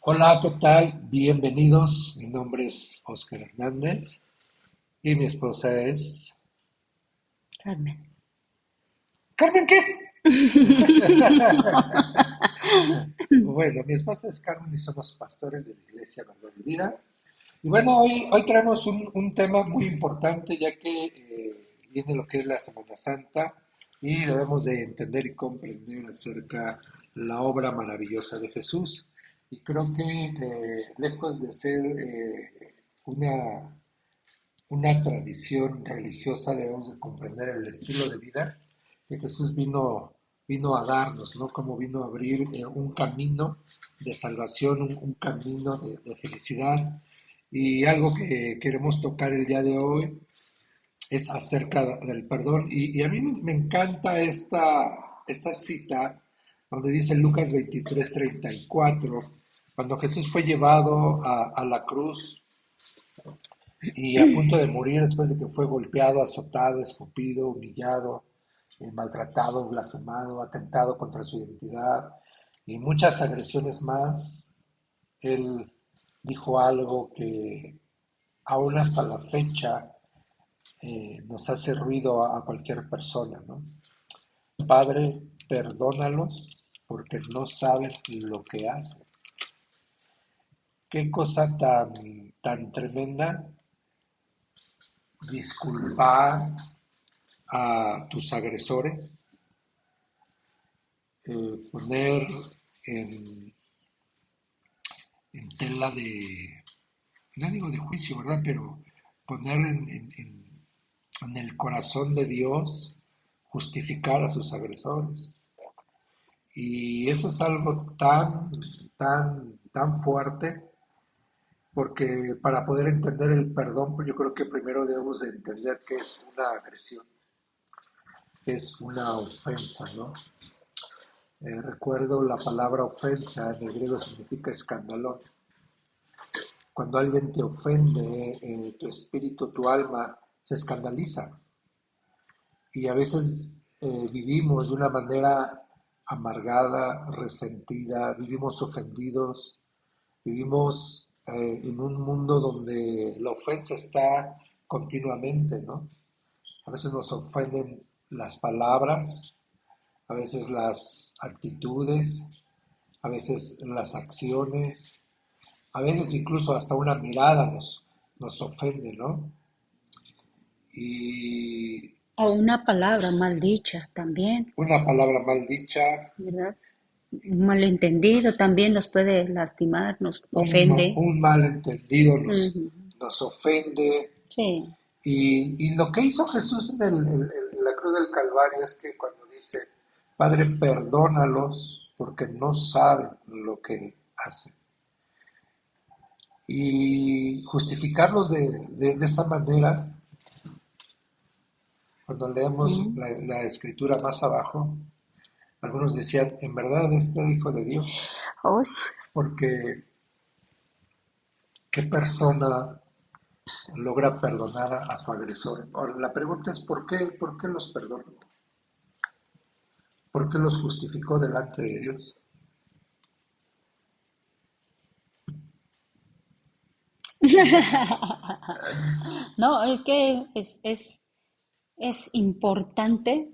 Hola, ¿qué tal? Bienvenidos. Mi nombre es Oscar Hernández y mi esposa es... Carmen. ¿Carmen qué? Bueno, mi esposa es Carmen y somos pastores de la Iglesia Verdad y Vida. Y bueno, hoy traemos un tema muy importante ya que viene lo que es la Semana Santa y debemos de entender y comprender acerca la obra maravillosa de Jesús. Y creo que lejos de ser una una tradición religiosa, debemos de comprender el estilo de vida que Jesús vino a darnos, ¿no? Como vino a abrir un camino de salvación, un camino de felicidad. Y algo que queremos tocar el día de hoy es acerca del perdón. Y a mí me encanta esta cita donde dice Lucas 23:34, cuando Jesús fue llevado a la cruz y a punto de morir después de que fue golpeado, azotado, escupido, humillado, maltratado, blasfemado, atentado contra su identidad y muchas agresiones más. Él dijo algo que aún hasta la fecha nos hace ruido a cualquier persona, ¿no? Padre, perdónalos porque no saben lo que hacen. Qué cosa tan tremenda disculpar a tus agresores, poner en, en tela de, no digo de juicio, ¿verdad? Pero poner en el corazón de Dios justificar a sus agresores. Y eso es algo tan fuerte, porque para poder entender el perdón, pues yo creo que primero debemos de entender que es una agresión, que es una ofensa, ¿no? Recuerdo la palabra ofensa, en el griego significa escandalón. Cuando alguien te ofende, tu espíritu, tu alma se escandaliza. Y a veces vivimos de una manera amargada, resentida, vivimos ofendidos, vivimos en un mundo donde la ofensa está continuamente, ¿no? A veces nos ofenden las palabras, a veces las actitudes, a veces las acciones, a veces incluso hasta una mirada nos ofende, ¿no? Y O una palabra mal dicha también, una palabra mal dicha, ¿verdad? Un malentendido también nos puede lastimar, nos ofende. un malentendido Ujú. nos ofende. Sí, Y lo que hizo Jesús en la cruz del Calvario es que cuando dice, Padre, perdónalos porque no saben lo que hacen. Y justificarlos de esa manera, cuando leemos ujú. la escritura más abajo, algunos decían, en verdad este era hijo de Dios, Uy, porque ¿qué persona logra perdonar a su agresor? Ahora, la pregunta es, por qué los perdonó? ¿Por qué los justificó delante de Dios? no, es que es importante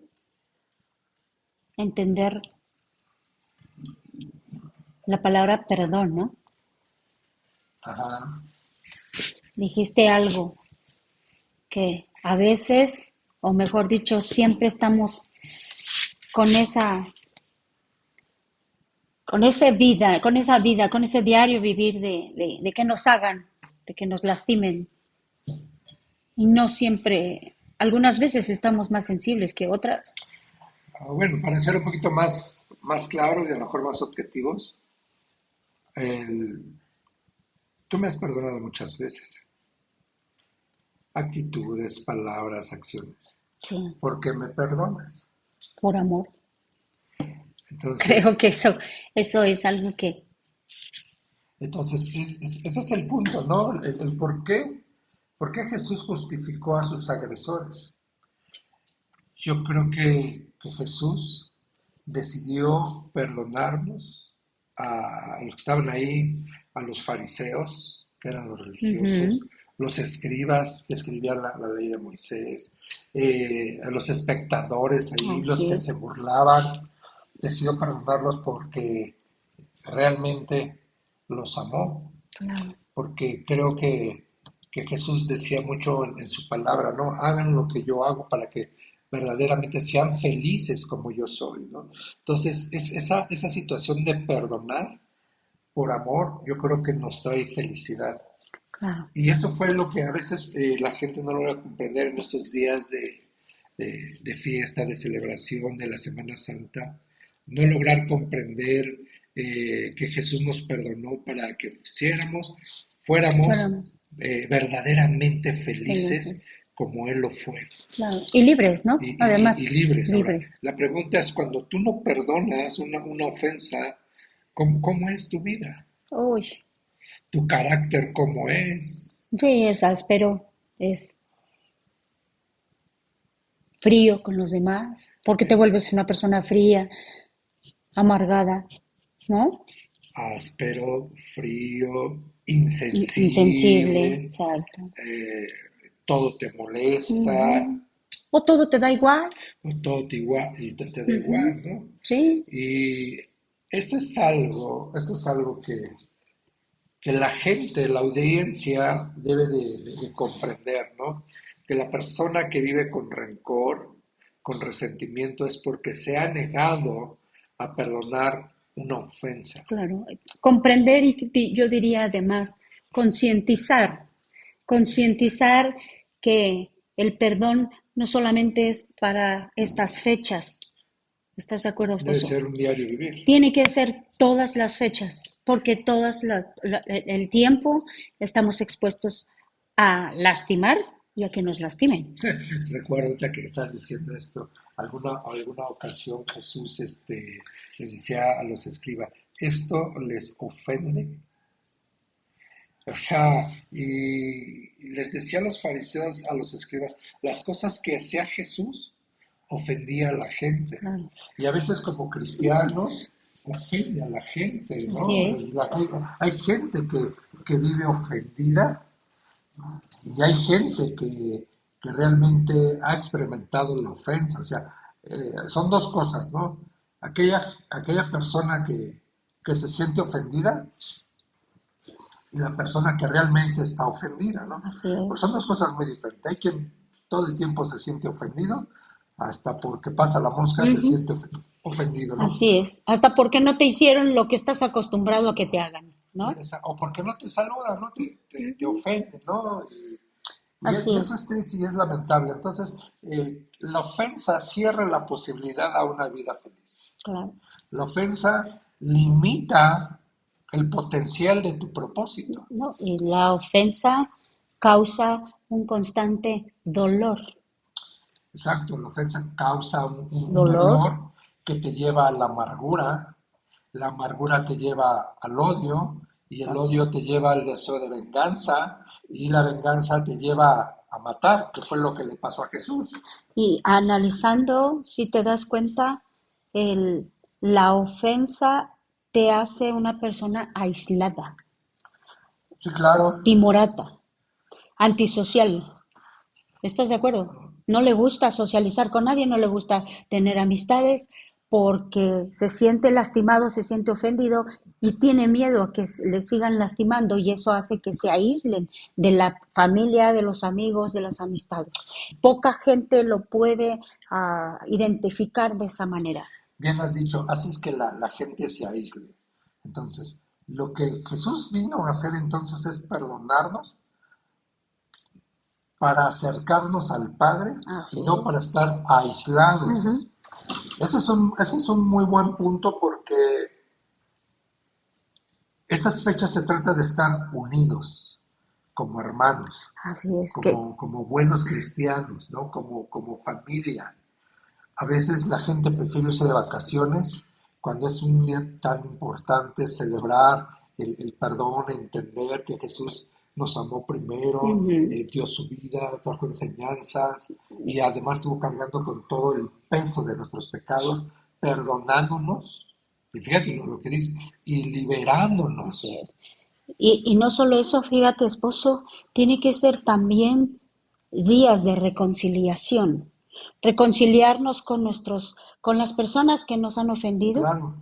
entender la palabra perdón, ¿no? Ajá, Dijiste algo que a veces, o mejor dicho, siempre estamos con con ese diario vivir de que nos hagan, de que nos lastimen. Y no siempre, algunas veces estamos más sensibles que otras. Bueno, para ser un poquito más claros y a lo mejor más objetivos, el- tú me has perdonado muchas veces, actitudes, palabras, acciones. Sí, ¿Por qué me perdonas? por amor. Creo Entonces, que eso es algo que... ese es el punto, ¿no? El por qué Jesús justificó a sus agresores. Yo creo que Jesús decidió perdonarnos a los que estaban ahí, a los fariseos, que eran los religiosos, Ujú. los escribas que escribían la ley de Moisés, a los espectadores ahí, los Así que se es, burlaban, decidió perdonarlos porque realmente los amó, claro, porque creo que Jesús decía mucho en su palabra, ¿no? Hagan lo que yo hago para que verdaderamente sean felices como yo soy, ¿no? Entonces, esa situación de perdonar por amor, yo creo que nos trae felicidad. claro, Y eso fue lo que a veces la gente no logra comprender en estos días de fiesta, de celebración de la Semana Santa. No lograr comprender que Jesús nos perdonó para que fuéramos fuéramos verdaderamente felices felices, como Él lo fue. claro, y libres, ¿no? Y Además, libres. Ahora, libres. la pregunta es, cuando tú no perdonas una ofensa, ¿cómo es tu vida? Uy, ¿Tu carácter cómo es? sí, es áspero, es frío con los demás, porque te vuelves una persona fría, amargada, ¿no? Áspero, frío, Insensible, insensible, exacto. eh, todo te molesta, Ujú. O todo te da igual. o todo te da igual, Ujú. ¿no? Sí, Y esto es algo que la gente, la audiencia debe de comprender, ¿no? Que la persona que vive con rencor, con resentimiento, es porque se ha negado a perdonar una ofensa. claro. Comprender y yo diría además concientizar, concientizar que el perdón no solamente es para estas fechas. ¿Estás de acuerdo, Debe Josué? ser un diario vivir. Tiene que ser todas las fechas, porque el tiempo estamos expuestos a lastimar y a que nos lastimen. Recuerdo ahorita que estás diciendo esto, alguna ocasión Jesús les decía a los escribas, ¿esto les ofende? O sea, y les decía a los fariseos, a los escribas, las cosas que hacía Jesús ofendía a la gente. Claro, Y a veces como cristianos ofende a la gente, así ¿no? es. Hay gente que vive ofendida y hay gente que realmente ha experimentado la ofensa. O sea, son dos cosas, ¿no? Aquella persona que se siente ofendida y la persona que realmente está ofendida, ¿no? Así Pues es. son dos cosas muy diferentes. Hay quien todo el tiempo se siente ofendido, hasta porque pasa la mosca se Ujú. siente ofendido, ¿no? Así es. Hasta porque no te hicieron lo que estás acostumbrado a que te hagan, ¿no? O porque no te saluda, ¿no? Te Ujú. ofende, ¿no? Así Y eso es es. triste y es lamentable. Entonces, la ofensa cierra la posibilidad a una vida feliz. Claro. La ofensa limita el potencial de tu propósito. ¿No? Y la ofensa causa un constante dolor. Exacto, la ofensa causa un Dolor, dolor que te lleva a la amargura te lleva al odio y el así odio te es. lleva al deseo de venganza y la venganza te lleva a matar, que fue lo que le pasó a Jesús. Y analizando, si te das cuenta, la ofensa te hace una persona aislada, Sí, claro, timorata, antisocial. ¿Estás de acuerdo? No le gusta socializar con nadie, no le gusta tener amistades porque se siente lastimado, se siente ofendido y tiene miedo a que le sigan lastimando y eso hace que se aíslen de la familia, de los amigos, de las amistades. Poca gente lo puede identificar de esa manera. bien has dicho, así es que la gente se aísle. Entonces, lo que Jesús vino a hacer entonces es perdonarnos para acercarnos al Padre Así y no es. para estar Ujú. aislados. Ese es un muy buen punto porque estas fechas se trata de estar unidos como hermanos, Así es que, como buenos cristianos, ¿no? Como familia. A veces la gente prefiere irse de vacaciones cuando es un día tan importante celebrar el perdón, entender que Jesús nos amó primero, ujú, dio su vida, trajo enseñanzas y además estuvo cargando con todo el peso de nuestros pecados, perdonándonos. Y fíjate lo que dice, y liberándonos. Así es. Y no solo eso, fíjate, esposo, tiene que ser también días de reconciliación. Reconciliarnos con con las personas que nos han ofendido, Claro,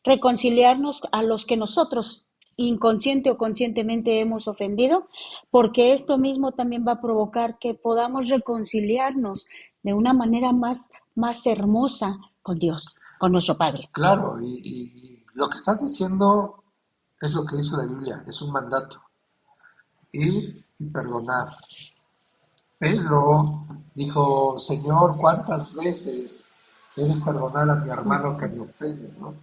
reconciliarnos a los que nosotros inconsciente o conscientemente hemos ofendido, porque esto mismo también va a provocar que podamos reconciliarnos de una manera más hermosa con Dios, con nuestro Padre. claro, y lo que estás diciendo es lo que dice la Biblia, es un mandato, ir y perdonar. Pedro dijo, Señor, ¿cuántas veces he de perdonar a mi hermano que me ofende, ¿no?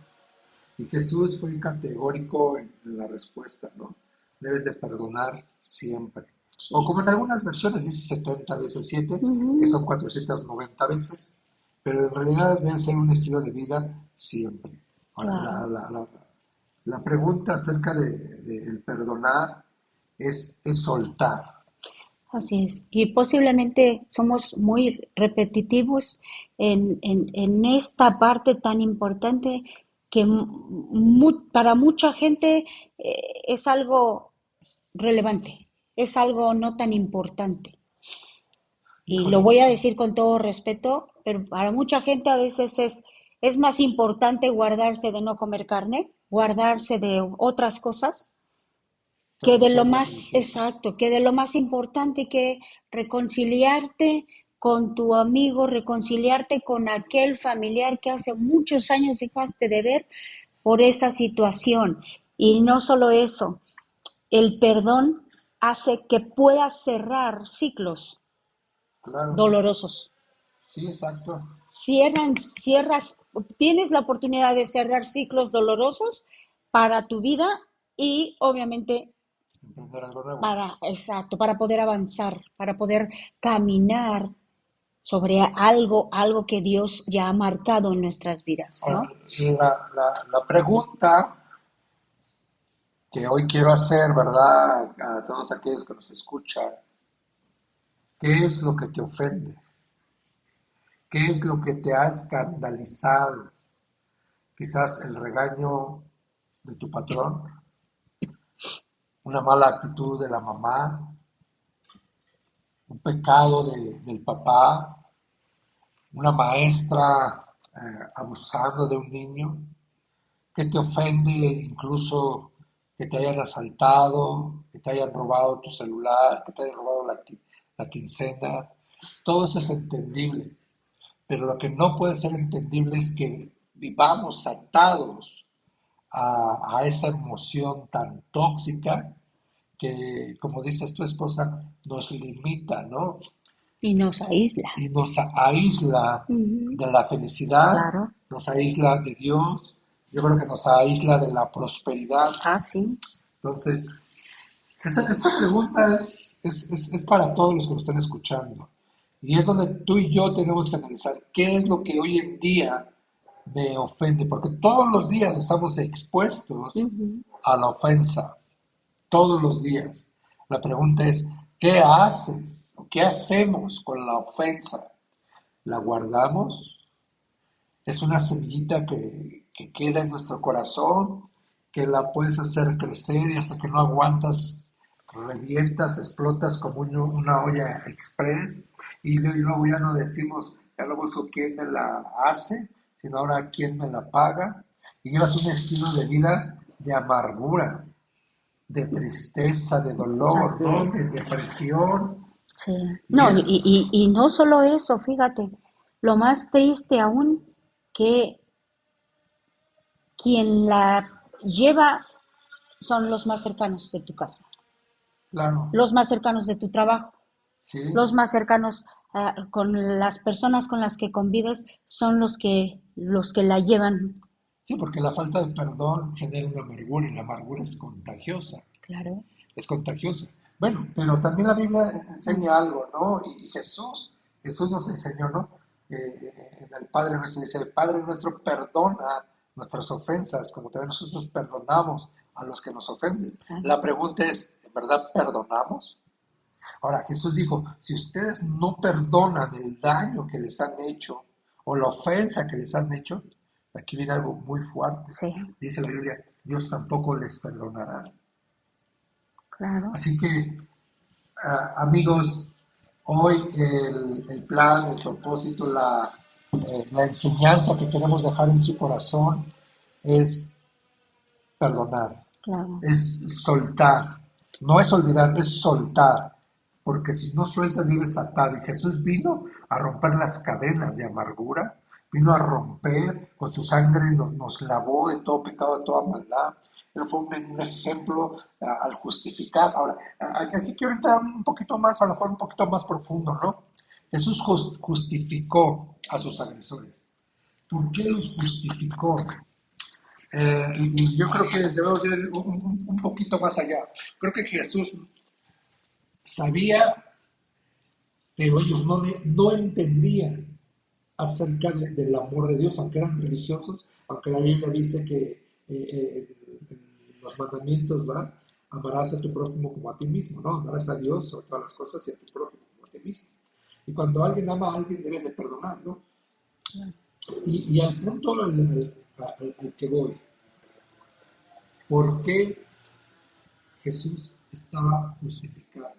Y Jesús fue categórico en la respuesta, ¿no? Debes de perdonar siempre. O Sí. como en algunas versiones dice 70 veces 7, que Ujú. son 490 veces, pero en realidad debe ser un estilo de vida siempre. Ahora, Claro. la pregunta acerca de el perdonar es soltar. Así es. Y posiblemente somos muy repetitivos en esta parte tan importante que para mucha gente es algo relevante, es algo no tan importante. Y lo Híjole, voy a decir con todo respeto, pero para mucha gente a veces es más importante guardarse de no comer carne, guardarse de otras cosas, que de lo tradiciones más religiosas. exacto, que de lo más importante que reconciliarte con tu amigo, reconciliarte con aquel familiar que hace muchos años dejaste de ver por esa situación. Y no solo eso, el perdón hace que puedas cerrar ciclos Claro, dolorosos. sí, exacto. Cierras, tienes la oportunidad de cerrar ciclos dolorosos para tu vida y obviamente Emprender algo nuevo. exacto, para poder avanzar, para poder caminar sobre algo que Dios ya ha marcado en nuestras vidas, Ahora, ¿no? la pregunta que hoy quiero hacer, ¿verdad? A todos aquellos que nos escuchan, ¿qué es lo que te ofende? ¿Qué es lo que te ha escandalizado? Quizás el regaño de tu patrón, una mala actitud de la mamá, un pecado del papá, una maestra abusando de un niño, que te ofende incluso que te hayan asaltado, que te hayan robado tu celular, que te hayan robado la quincena. Todo eso es entendible, pero lo que no puede ser entendible es que vivamos atados a esa emoción tan tóxica que, como dices tu esposa, nos limita, ¿no? Y nos aísla. Y nos aísla Ujú. de la felicidad, Claro. nos aísla de Dios, yo creo que nos aísla de la prosperidad. Ah, sí. Entonces, esa pregunta es para todos los que nos están escuchando. Y es donde tú y yo tenemos que analizar qué es lo que hoy en día me ofende, porque todos los días estamos expuestos Ujú. a la ofensa, todos los días. La pregunta es, ¿qué haces o qué hacemos con la ofensa? ¿La guardamos? Es una semillita que queda en nuestro corazón, que la puedes hacer crecer y hasta que no aguantas, revientas, explotas como una olla express y luego ya no decimos, ya no busco quién me la hace, sino ahora quién me la paga. Y llevas un estilo de vida de amargura, de tristeza, de dolor, Así ¿no? es. De depresión. Sí. Y No, eso es, y no solo eso, fíjate, lo más triste aún que quien la lleva son los más cercanos de tu casa, claro, los más cercanos de tu trabajo, sí. los más cercanos con las personas con las que convives son los que la llevan. Sí, porque la falta de perdón genera una amargura y la amargura es contagiosa, Claro. es contagiosa. Bueno, pero también la Biblia enseña algo, ¿no? Y Jesús nos enseñó, ¿no? En el Padre nuestro dice, el Padre nuestro perdona nuestras ofensas, como también nosotros perdonamos a los que nos ofenden. Claro. La pregunta es, ¿en verdad perdonamos? Ahora, Jesús dijo, si ustedes no perdonan el daño que les han hecho o la ofensa que les han hecho, aquí viene algo muy fuerte. Sí, Dice la Biblia, Dios tampoco les perdonará. claro, Así que, amigos, hoy el plan, el propósito, la enseñanza que queremos dejar en su corazón es perdonar, claro. es soltar. No es olvidar, es soltar. Porque si no sueltas, vives atado. Y Jesús vino a romper las cadenas de amargura, vino a romper, con su sangre nos lavó de todo pecado, de toda maldad. Él fue un ejemplo al justificar. Ahora, aquí quiero entrar un poquito más, a lo mejor un poquito más profundo, ¿no? Jesús justificó a sus agresores. ¿Por qué los justificó? Y yo creo que debemos ir un poquito más allá. Creo que Jesús sabía, pero ellos no entendían acerca del amor de Dios, aunque eran religiosos, aunque la Biblia dice que en los mandamientos, ¿verdad? Amarás a tu prójimo como a ti mismo, ¿no? Amarás a Dios sobre todas las cosas y a tu prójimo como a ti mismo. Y cuando alguien ama a alguien debe de perdonar, ¿no? Y al punto al que voy, ¿por qué Jesús estaba justificado?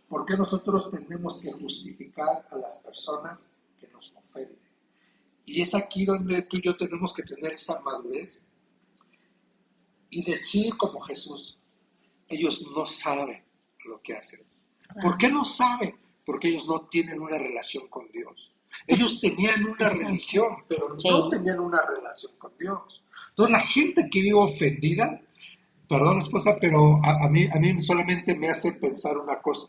¿Por qué nosotros tenemos que justificar a las personas que nos ofenden? Y es aquí donde tú y yo tenemos que tener esa madurez y decir como Jesús, ellos no saben lo que hacen. ¿Por qué no saben? Porque ellos no tienen una relación con Dios. Ellos tenían una Exacto. religión, pero Sí, no tenían una relación con Dios. Entonces la gente que vive ofendida, perdón esposa, pero a mí solamente me hace pensar una cosa.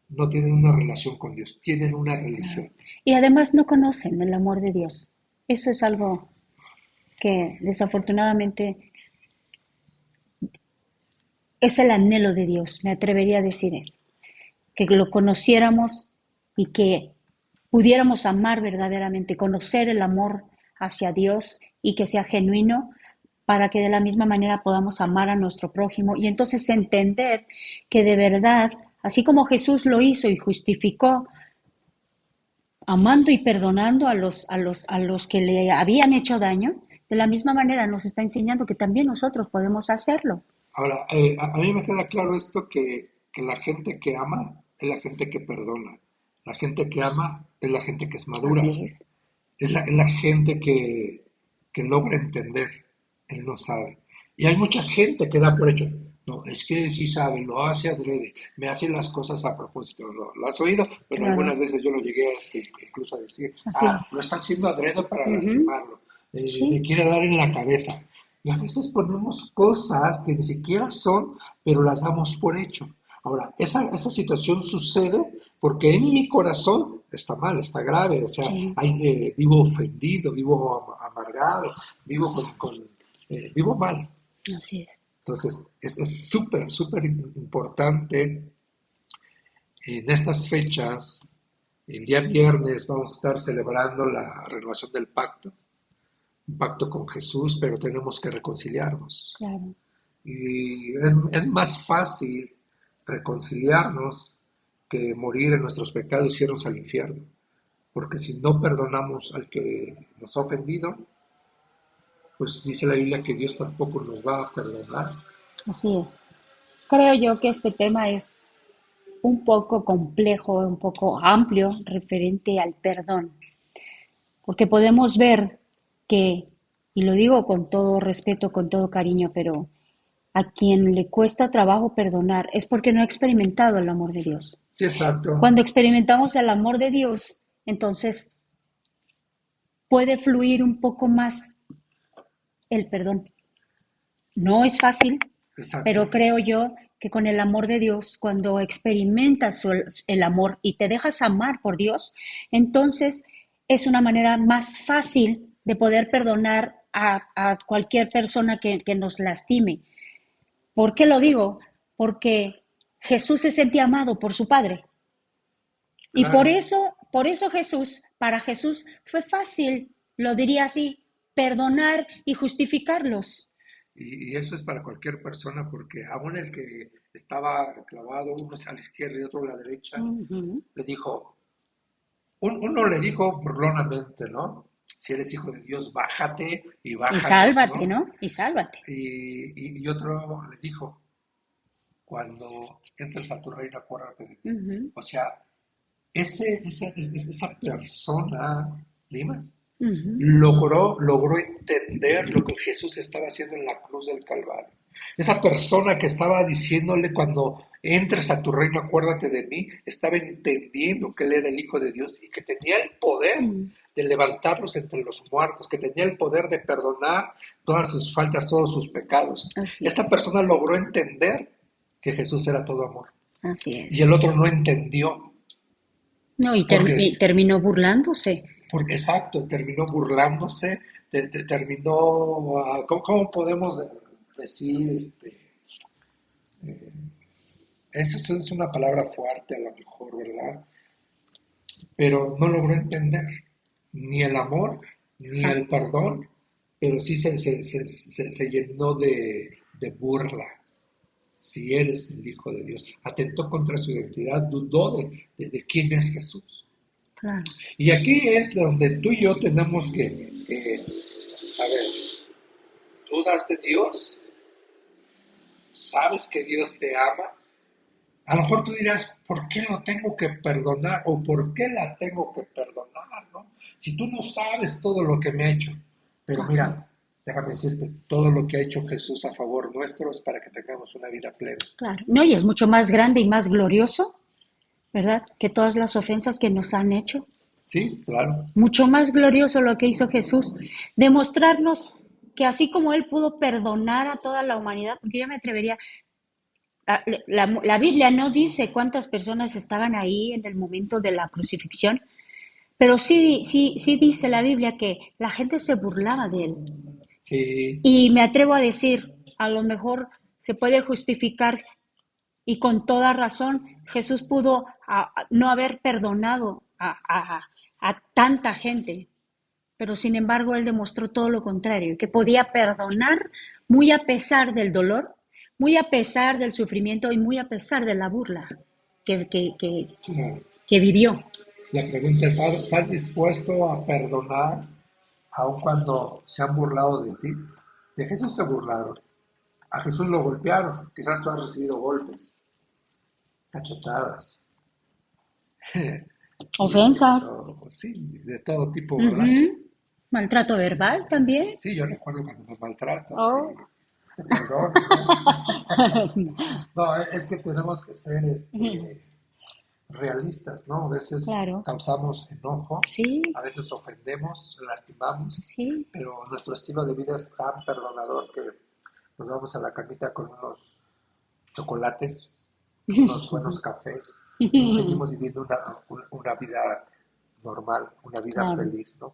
No tienen una relación con Dios, tienen una claro. religión. Y además no conocen el amor de Dios. Eso es algo que desafortunadamente es el anhelo de Dios, me atrevería a decir eso. Que lo conociéramos y que pudiéramos amar verdaderamente, conocer el amor hacia Dios y que sea genuino para que de la misma manera podamos amar a nuestro prójimo y entonces entender que de verdad, así como Jesús lo hizo y justificó amando y perdonando a los que le habían hecho daño, de la misma manera nos está enseñando que también nosotros podemos hacerlo. Ahora, a mí me queda claro esto que la gente que ama es la gente que perdona. La gente que ama es la gente que es madura. Así es. Es la gente que logra entender. Él no sabe. Y hay mucha gente que da por hecho. No, es que sí sabe, lo hace adrede, me hace las cosas a propósito. ¿Lo has oído? Bueno, Claro, algunas veces yo lo llegué incluso a decir, así lo es. está haciendo adrede para Ujú. lastimarlo, le Sí, quiere dar en la cabeza. Y a veces ponemos cosas que ni siquiera son, pero las damos por hecho. Ahora, esa situación sucede porque en mi corazón está mal, está grave, o sea, sí, vivo ofendido, vivo amargado, vivo mal. así es. Entonces, es súper, súper importante en estas fechas. El día viernes vamos a estar celebrando la renovación del pacto, un pacto con Jesús, pero tenemos que reconciliarnos. Claro, Y es más fácil reconciliarnos que morir en nuestros pecados y irnos al infierno. Porque si no perdonamos al que nos ha ofendido, pues dice la Biblia que Dios tampoco nos va a perdonar. así es. Creo yo que este tema es un poco complejo, un poco amplio referente al perdón, porque podemos ver que, y lo digo con todo respeto, con todo cariño, pero a quien le cuesta trabajo perdonar es porque no ha experimentado el amor de Dios. Sí, exacto. Cuando experimentamos el amor de Dios, entonces puede fluir un poco más el perdón. No es fácil, Exacto. pero creo yo que con el amor de Dios, cuando experimentas el amor y te dejas amar por Dios, entonces es una manera más fácil de poder perdonar a cualquier persona que nos lastime. ¿Por qué lo digo? Porque Jesús se sentía amado por su Padre. Y Claro. por eso Jesús, para Jesús fue fácil, lo diría así, perdonar y justificarlos. Y eso es para cualquier persona, porque aún el que estaba clavado, uno a la izquierda y otro a la derecha, Ujú. le dijo, uno le dijo burlonamente, ¿no? si eres hijo de Dios, bájate y Y bájanos, sálvate, ¿no? ¿no? Y sálvate. Y otro le dijo, cuando entres a tu reino, acuérdate de mí. Ujú, O sea, esa persona, Dimas, ujú. logró entender lo que Jesús estaba haciendo en la cruz del Calvario. Esa persona que estaba diciéndole cuando entres a tu reino, acuérdate de mí, estaba entendiendo que él era el Hijo de Dios y que tenía el poder Mm, de levantarlos entre los muertos, que tenía el poder de perdonar todas sus faltas, todos sus pecados. así Esta es, persona logró entender que Jesús era todo amor. así Y el es. otro no entendió, No, y porque terminó burlándose. porque exacto, terminó burlándose, terminó, ¿cómo podemos decir? Esa es una palabra fuerte a lo mejor, ¿verdad? Pero no logró entender ni el amor, ni Sa- el perdón, pero sí se llenó de burla. Si eres el Hijo de Dios, atentó contra su identidad, dudó de quién es Jesús. Claro. Y aquí es donde tú y yo tenemos que saber, ¿dudas de Dios? ¿Sabes que Dios te ama? A lo mejor tú dirás, ¿por qué lo tengo que perdonar? ¿O por qué la tengo que perdonar? ¿No? Si tú no sabes todo lo que me ha hecho. Pero Así mira, es. déjame decirte, todo lo que ha hecho Jesús a favor nuestro es para que tengamos una vida plena. Claro. No, y es mucho más grande y más glorioso, ¿verdad? Que todas las ofensas que nos han hecho. Sí, claro. Mucho más glorioso lo que hizo Jesús. Demostrarnos que así como Él pudo perdonar a toda la humanidad, porque yo me atrevería, la Biblia no dice cuántas personas estaban ahí en el momento de la crucifixión, pero sí dice la Biblia que la gente se burlaba de Él. Sí, Y me atrevo a decir, a lo mejor se puede justificar y con toda razón Jesús pudo no haber perdonado a tanta gente, pero sin embargo él demostró todo lo contrario, que podía perdonar muy a pesar del dolor, muy a pesar del sufrimiento y muy a pesar de la burla que, que, que, claro. que vivió. La pregunta es, ¿estás dispuesto a perdonar aun cuando se han burlado de ti? De Jesús se burlaron. A Jesús lo golpearon. Quizás tú has recibido golpes, cachetadas, y Ofensas, sí, de todo tipo, ¿verdad? ujú, maltrato verbal también. Sí, yo recuerdo cuando nos maltratas Oh. y te perdono, ¿no? No, es que tenemos que ser realistas, ¿no? A veces Claro, causamos enojo, sí, a veces ofendemos, lastimamos, sí. pero nuestro estilo de vida es tan perdonador que nos vamos a la camita con unos chocolates, unos buenos cafés y seguimos viviendo una vida normal, una vida Claro, feliz, ¿no?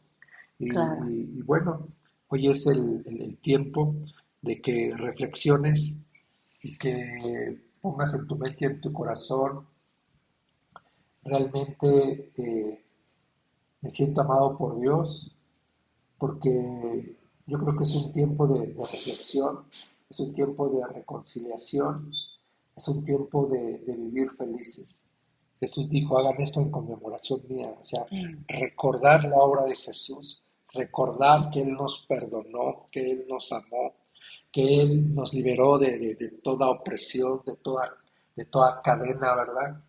claro. Y bueno, hoy es el tiempo de que reflexiones y que pongas en tu mente y en tu corazón realmente me siento amado por Dios, porque yo creo que es un tiempo de reflexión, es un tiempo de reconciliación, es un tiempo de vivir felices. Jesús dijo, hagan esto en conmemoración mía, o sea, Sí, recordar la obra de Jesús, recordar que Él nos perdonó, que Él nos amó, que Él nos liberó de toda opresión, de toda cadena, ¿verdad?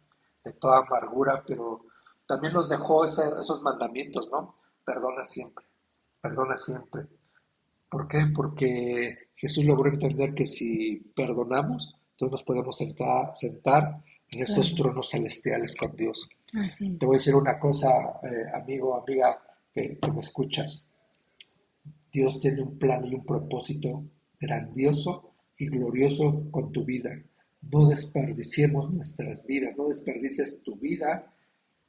De toda amargura, pero también nos dejó esos mandamientos, ¿no? Perdona siempre, perdona siempre. ¿Por qué? Porque Jesús logró entender que si perdonamos, entonces nos podemos sentar en esos claro. tronos celestiales con Dios. Así Te voy a es. decir una cosa, amigo, amiga, que me escuchas. Dios tiene un plan y un propósito grandioso y glorioso con tu vida. No desperdiciemos nuestras vidas, no desperdicies tu vida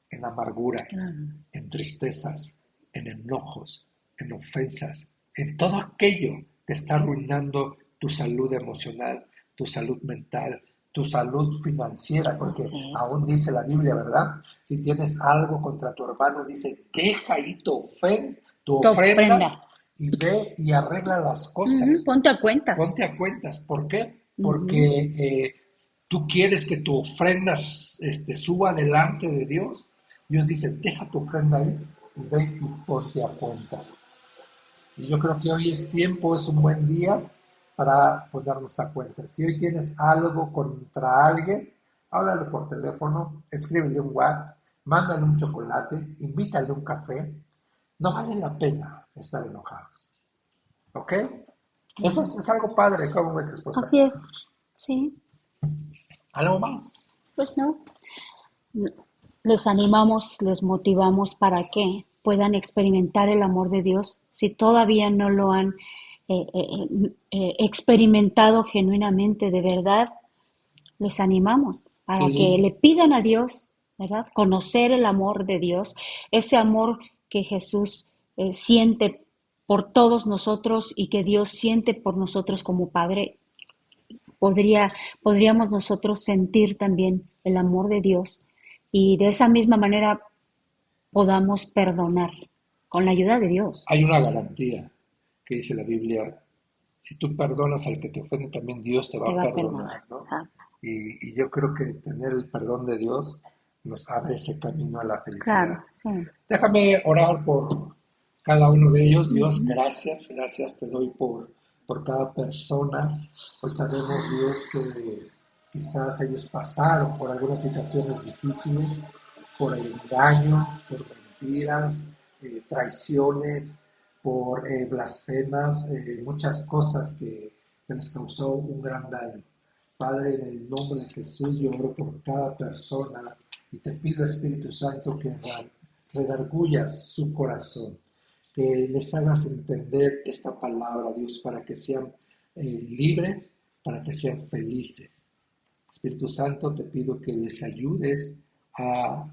en amargura, Claro, en tristezas, en enojos, en ofensas, en todo aquello que está arruinando tu salud emocional, tu salud mental, tu salud financiera, porque así es. aún dice la Biblia, ¿verdad? Si tienes algo contra tu hermano, dice, deja ahí tu Tu ofrenda. ofrenda y ve y arregla las Ujú, cosas. ponte a cuentas. Ponte a cuentas. ¿Por qué? Porque Ujú, tú quieres que tu ofrenda suba delante de Dios. Dios dice, deja tu ofrenda ahí y ve y ponte a cuentas. Y yo creo que hoy es tiempo, es un buen día para ponernos a cuentas. Si hoy tienes algo contra alguien, háblale por teléfono, escríbele un WhatsApp, mándale un chocolate, invítale un café. No vale la pena estar enojados. ¿Ok? Eso es algo padre, ¿cómo ves, esposa? Así es, sí, ¿Algo más? pues no. Les animamos, les motivamos para que puedan experimentar el amor de Dios si todavía no lo han experimentado genuinamente de verdad. Les animamos para que Sí, le pidan a Dios, ¿verdad? Conocer el amor de Dios, ese amor que Jesús siente por todos nosotros y que Dios siente por nosotros como Padre. Podríamos nosotros sentir también el amor de Dios y de esa misma manera podamos perdonar con la ayuda de Dios. hay una garantía que dice la Biblia, si tú perdonas al que te ofende, también Dios te va Te a va a perdonar. perdonar, ¿no? Exacto. Y yo creo que tener el perdón de Dios nos abre ese camino a la felicidad. Claro, sí. Déjame orar por cada uno de ellos. Dios, Ujú. gracias, gracias te doy por cada persona. Pues sabemos, Dios, que quizás ellos pasaron por algunas situaciones difíciles, por engaños, por mentiras, traiciones, por blasfemas, muchas cosas que les causó un gran daño. Padre, en el nombre de Jesús, yo oro por cada persona y te pido, Espíritu Santo, que redargullas su corazón, que les hagas entender esta palabra, Dios, para que sean libres, para que sean felices. Espíritu Santo, te pido que les ayudes a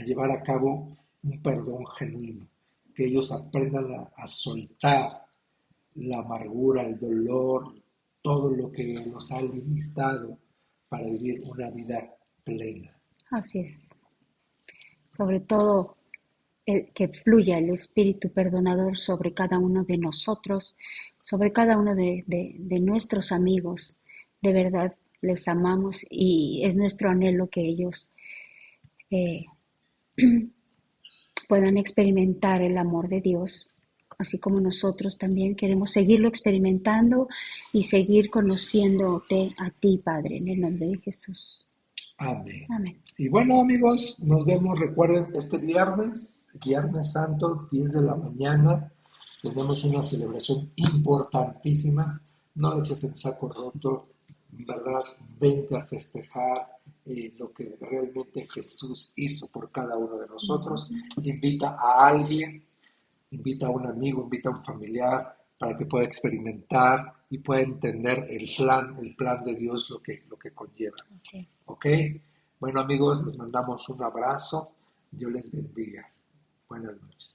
llevar a cabo un perdón genuino, que ellos aprendan a soltar la amargura, el dolor, todo lo que nos ha limitado para vivir una vida plena. Así es. Sobre todo que fluya el Espíritu perdonador sobre cada uno de nosotros, sobre cada uno de nuestros amigos. De verdad, les amamos y es nuestro anhelo que ellos eh, puedan experimentar el amor de Dios, así como nosotros también queremos seguirlo experimentando y seguir conociéndote a ti, Padre, en el nombre de Jesús. Amén. Amén. Y bueno, amigos, nos vemos, recuerden, este viernes, Viernes Santo, 10 de la mañana, tenemos una celebración importantísima. No eches en saco roto, ¿verdad? Vente a festejar lo que realmente Jesús hizo por cada uno de nosotros. Invita a alguien, invita a un amigo, invita a un familiar para que pueda experimentar y pueda entender el plan de Dios, lo que conlleva. Así es. ¿Ok? Bueno amigos, les mandamos un abrazo. Dios les bendiga. Buenas noches.